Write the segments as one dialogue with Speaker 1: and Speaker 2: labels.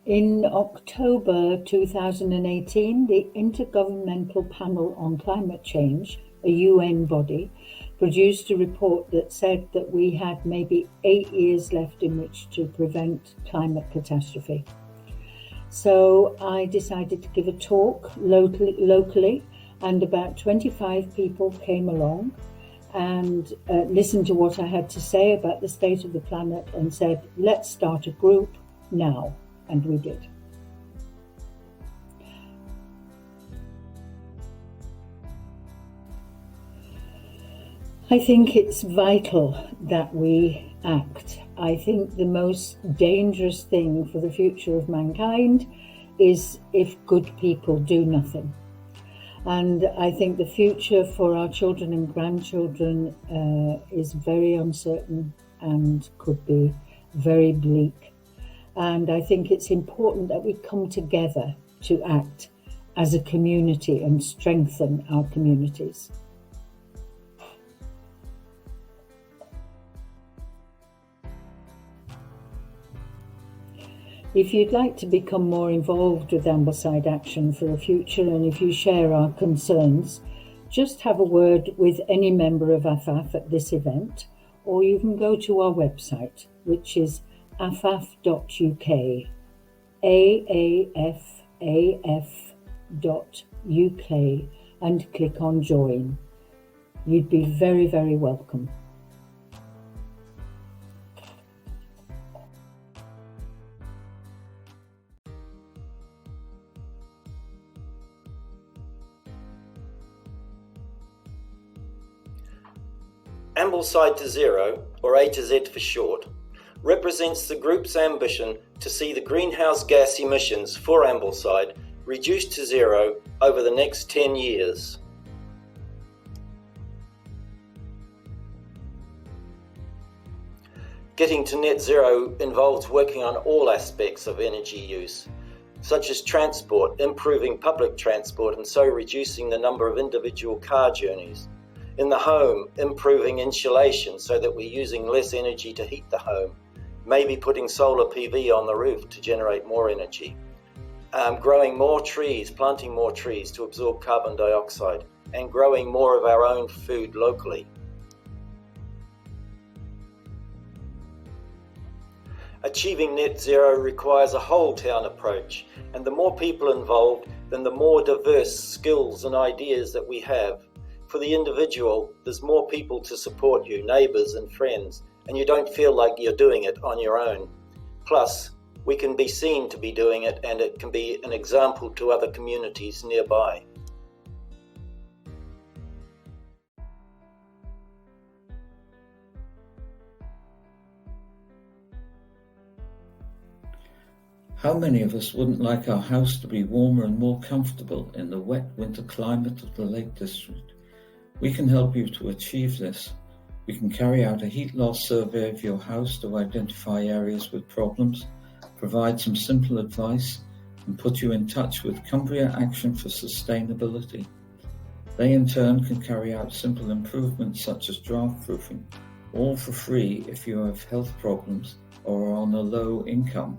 Speaker 1: In October 2018, the Intergovernmental Panel on Climate Change, a UN body, produced a report that said that we had maybe 8 years left in which to prevent climate catastrophe. So I decided to give a talk locally, and about 25 people came along and listened to what I had to say about the state of the planet and said, let's start a group now. And we did. I think it's vital that we act. I think the most dangerous thing for the future of mankind is if good people do nothing. And I think the future for our children and grandchildren is very uncertain and could be very bleak. And I think it's important that we come together to act as a community and strengthen our communities. If you'd like to become more involved with Ambleside Action for the future, and if you share our concerns, just have a word with any member of AAFAF at this event, or you can go to our website, which is AAFAF.uk, AAFAF.uk, and click on join. You'd be very, very welcome.
Speaker 2: Ambleside to Zero, or A to Z for short, represents the group's ambition to see the greenhouse gas emissions for Ambleside reduced to zero over the next 10 years. Getting to net zero involves working on all aspects of energy use, such as transport, improving public transport and so reducing the number of individual car journeys. In the home, improving insulation so that we're using less energy to heat the home. Maybe putting solar PV on the roof to generate more energy. Growing more trees, planting more trees to absorb carbon dioxide, and growing more of our own food locally. Achieving net zero requires a whole town approach, and the more people involved, then the more diverse skills and ideas that we have. For the individual, there's more people to support you, neighbours and friends, and you don't feel like you're doing it on your own. Plus, we can be seen to be doing it, and it can be an example to other communities nearby.
Speaker 3: How many of us wouldn't like our house to be warmer and more comfortable in the wet winter climate of the Lake District? We can help you to achieve this. We can carry out a heat loss survey of your house to identify areas with problems, provide some simple advice, and put you in touch with Cumbria Action for Sustainability. They in turn can carry out simple improvements such as draft proofing, all for free if you have health problems or are on a low income.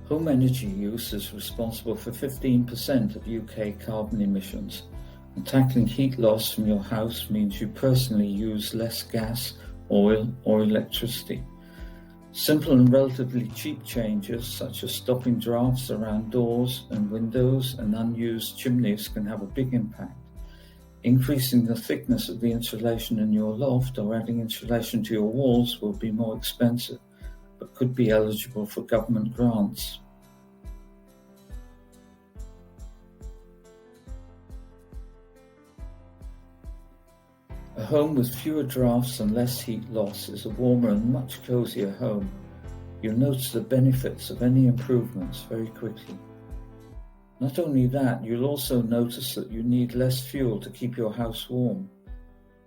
Speaker 3: Home energy use is responsible for 15% of UK carbon emissions, and tackling heat loss from your house means you personally use less gas, oil, or electricity. Simple and relatively cheap changes, such as stopping drafts around doors and windows and unused chimneys, can have a big impact. Increasing the thickness of the insulation in your loft or adding insulation to your walls will be more expensive, but could be eligible for government grants. A home with fewer drafts and less heat loss is a warmer and much cosier home. You'll notice the benefits of any improvements very quickly. Not only that, you'll also notice that you need less fuel to keep your house warm,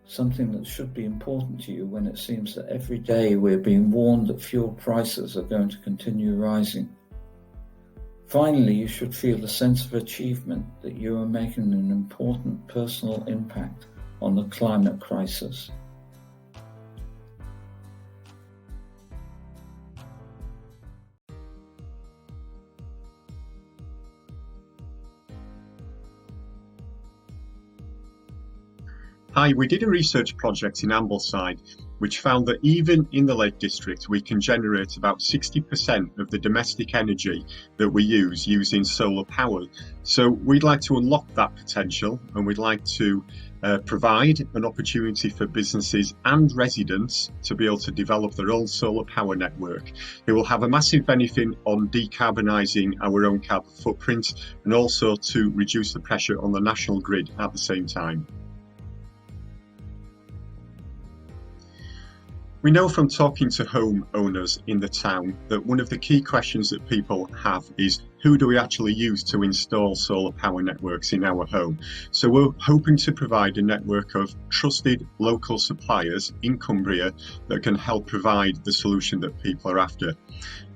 Speaker 3: something that should be important to you when it seems that every day we're being warned that fuel prices are going to continue rising. Finally, you should feel a sense of achievement that you are making an important personal impact on the climate crisis.
Speaker 4: Hi, we did a research project in Ambleside which found that even in the Lake District we can generate about 60% of the domestic energy that we use using solar power. So we'd like to unlock that potential, and we'd like to provide an opportunity for businesses and residents to be able to develop their own solar power network. It will have a massive benefit on decarbonising our own carbon footprint and also to reduce the pressure on the national grid at the same time. We know from talking to home owners in the town that one of the key questions that people have is, who do we actually use to install solar power networks in our home? So we're hoping to provide a network of trusted local suppliers in Cumbria that can help provide the solution that people are after.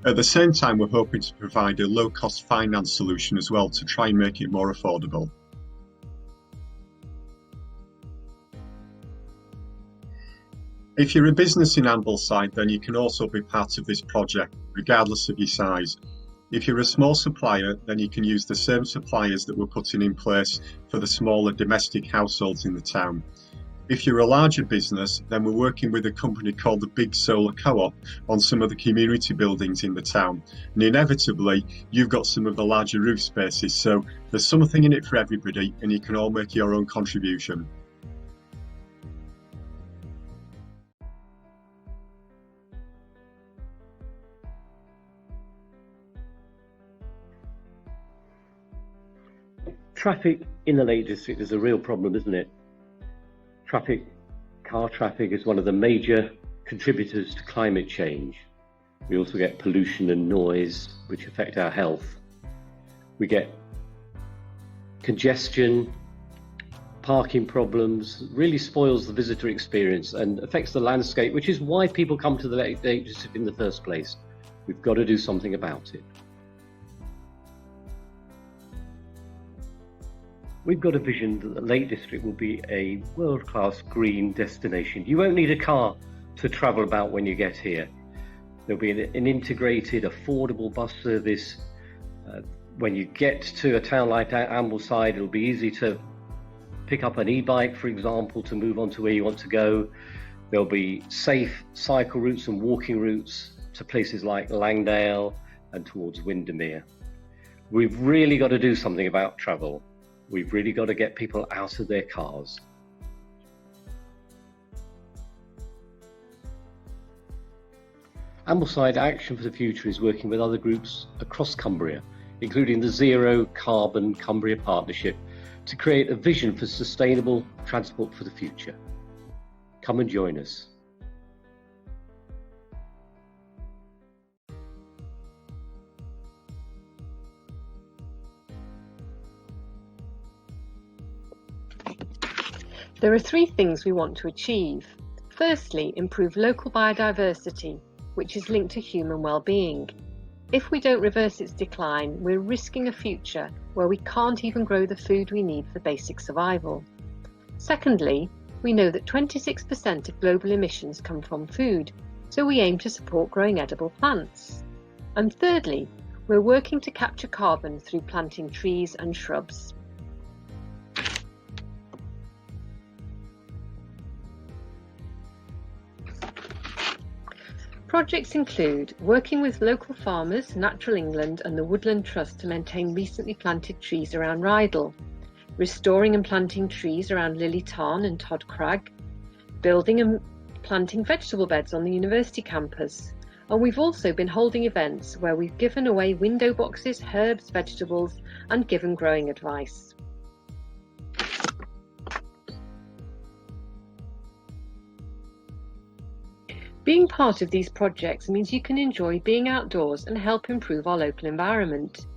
Speaker 4: At the same time, we're hoping to provide a low-cost finance solution as well to try and make it more affordable. If you're a business in Ambleside, then you can also be part of this project, regardless of your size. If you're a small supplier, then you can use the same suppliers that we're putting in place for the smaller domestic households in the town. If you're a larger business, then we're working with a company called the Big Solar Co-op on some of the community buildings in the town. And inevitably, you've got some of the larger roof spaces, so there's something in it for everybody, and you can all make your own contribution.
Speaker 5: Traffic in the Lake District is a real problem, isn't it? Car traffic is one of the major contributors to climate change. We also get pollution and noise, which affect our health. We get congestion, parking problems, really spoils the visitor experience and affects the landscape, which is why people come to the Lake District in the first place. We've got to do something about it. We've got a vision that the Lake District will be a world-class green destination. You won't need a car to travel about when you get here. There'll be an integrated, affordable bus service. When you get to a town like Ambleside, it'll be easy to pick up an e-bike, for example, to move on to where you want to go. There'll be safe cycle routes and walking routes to places like Langdale and towards Windermere. We've really got to do something about travel. We've really got to get people out of their cars. Ambleside Action for the Future is working with other groups across Cumbria, including the Zero Carbon Cumbria Partnership, to create a vision for sustainable transport for the future. Come and join us.
Speaker 6: There are three things we want to achieve. Firstly, improve local biodiversity, which is linked to human well-being. If we don't reverse its decline, we're risking a future where we can't even grow the food we need for basic survival. Secondly, we know that 26% of global emissions come from food, so we aim to support growing edible plants. And thirdly, we're working to capture carbon through planting trees and shrubs. Projects include working with local farmers, Natural England and the Woodland Trust to maintain recently planted trees around Rydal, restoring and planting trees around Lily Tarn and Todd Crag, building and planting vegetable beds on the university campus, and we've also been holding events where we've given away window boxes, herbs, vegetables and given growing advice. Being part of these projects means you can enjoy being outdoors and help improve our local environment.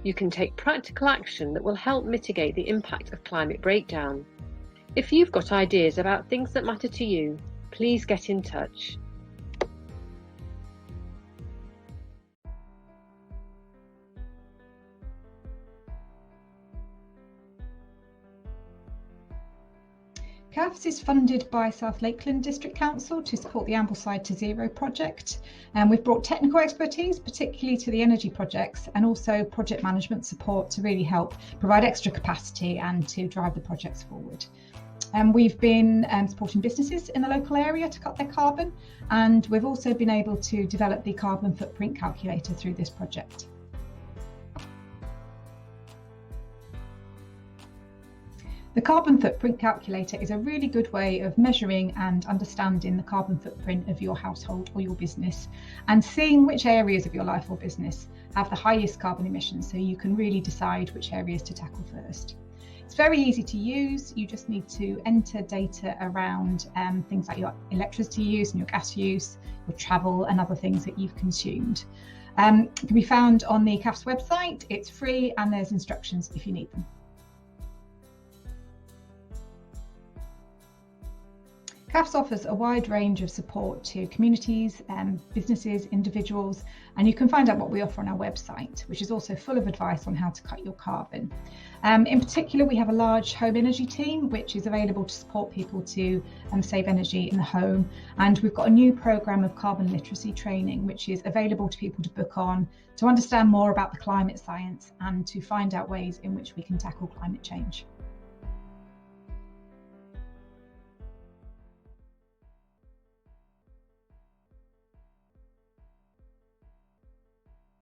Speaker 6: You can take practical action that will help mitigate the impact of climate breakdown. If you've got ideas about things that matter to you, please get in touch.
Speaker 7: CAFS is funded by South Lakeland District Council to support the Ambleside to Zero project. And we've brought technical expertise, particularly to the energy projects, and also project management support to really help provide extra capacity and to drive the projects forward. We've been supporting businesses in the local area to cut their carbon, and we've also been able to develop the carbon footprint calculator through this project. The carbon footprint calculator is a really good way of measuring and understanding the carbon footprint of your household or your business, and seeing which areas of your life or business have the highest carbon emissions, so you can really decide which areas to tackle first. It's very easy to use. You just need to enter data around things like your electricity use and your gas use, your travel and other things that you've consumed. It can be found on the CAF's website. It's free and there's instructions if you need them. CAFS offers a wide range of support to communities, businesses, individuals, and you can find out what we offer on our website, which is also full of advice on how to cut your carbon. In particular, we have a large home energy team, which is available to support people to save energy in the home. And we've got a new programme of carbon literacy training, which is available to people to book on to understand more about the climate science and to find out ways in which we can tackle climate change.